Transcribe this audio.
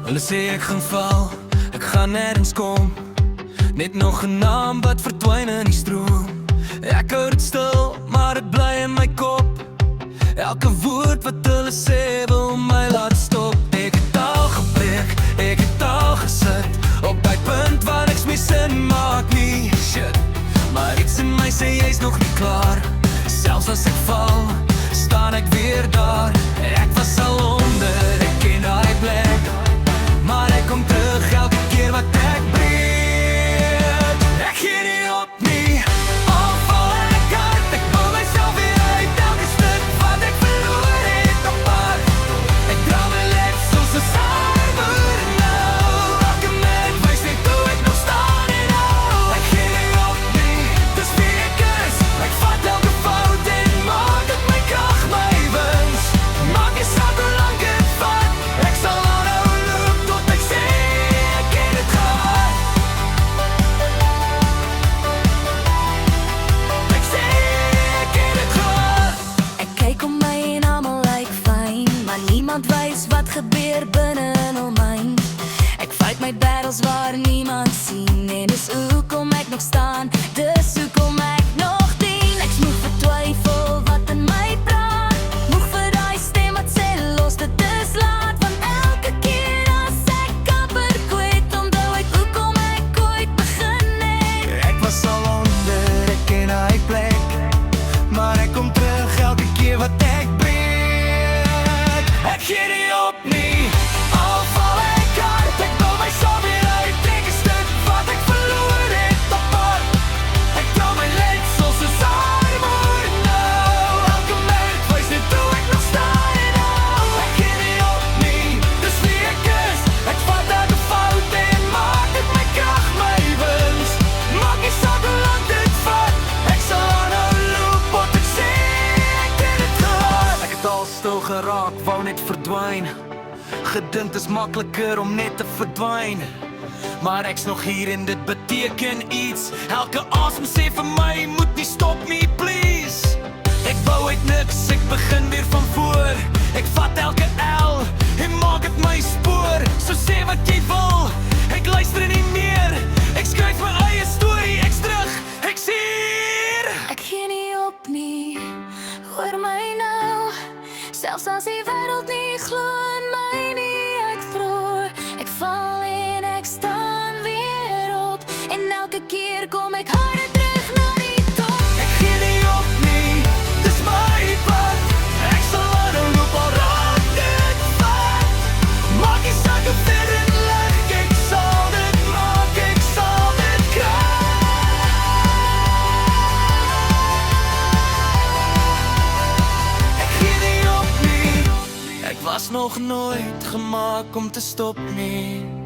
Hulle sê ek gaan val, ek gaan nêrens kom. Net nog 'n naam wat verdwyn in die stroom. Ek hou dit stil, maar dit bly in my kop. Elke woord wat hulle sê wil my laat stop. Ek het al gebreek, ek het al gesit op die punt waar niks meer sin maak nie. Shit, maar iets in my sê jy's nog nie klaar. Selfs as ek val, staan ek weer daar. Ek was al onder, ek ken daai plek, maar ek kom terug elke keer wat ek breek. Ek gee nie op nie, al val ek hard. Ek bou myself weer uit, elke stuk wat ek verloor het op pad. Ek dra my lek soos 'n cyber nou. Elke minuut wys net hoe ek nog staan en hou. Ek gee nie op nie, dis wie ek is. Ek vat elke fout en maak dit my krag, my wins. Maak nie saak hoe lank het vat, ek sal aanhou loop tot ek sê ek het het gehad. Ek sê ek het het gehad. Ek kyk om my en almal lyk fyn, maar niemand wys wat gebeur binne in hul mind. Ek fight my battles waar niemand sien, en dis hoekom ek nog staan, dis hoekom ek nog dien. Ek is moeg vir twyfel wat in my praat, moeg vir daai stem wat sê los dit is laat. Van elke keer as ek amper kwit, onthou ek hoekom ek ooit begin het. Ek was al onder, ek ken hy plek, maar ek kom terug elke keer wat ek breek. Ek gee nie op nie, al val ek hard. Ek bou myself weer uit, trek 'n stuk wat ek verloor het op pad. Ek dra my lek soos 'n armoer nou. Elke minuut wys net hoe ek nog staan en hou. Ek gee nie op nie, dis wie ek is. Ek vat elke fout en maak dit my krag, my wins. Maak nie saak hoe lank dit vat, ek sal aanhou loop tot ek sê ek het het gehad. Ek het al stil geraak, wou net verdwyn. Gedink is makliker om net te verdwyn, maar ek's nog hier en dit beteken iets. Elke asem sê vir my, moet nie stop nie, please. Ek bou uit niks, ek begin weer van voor. Ek vat elke L en maak het my spoor. So sê wat jy wil, ek luister nie meer. Ek skryf my eie storie, ek's terug, ek's hier. Ek gee nie op nie, hoor my nou. Selfs as die wêreld nie glo in my nie, ek vroeg. Ek val en ek staan weer op, en elke keer kom ek harder terug na die top. Ek gee nie op nie, dis my pad. Ek sal aanhou loop al raak dit vat. Maak nie saak hoe ver dit lig, ek sal dit maak, ek sal dit kry. Ek gee nie op nie, ek was nog nooit gemaak om te stop nie.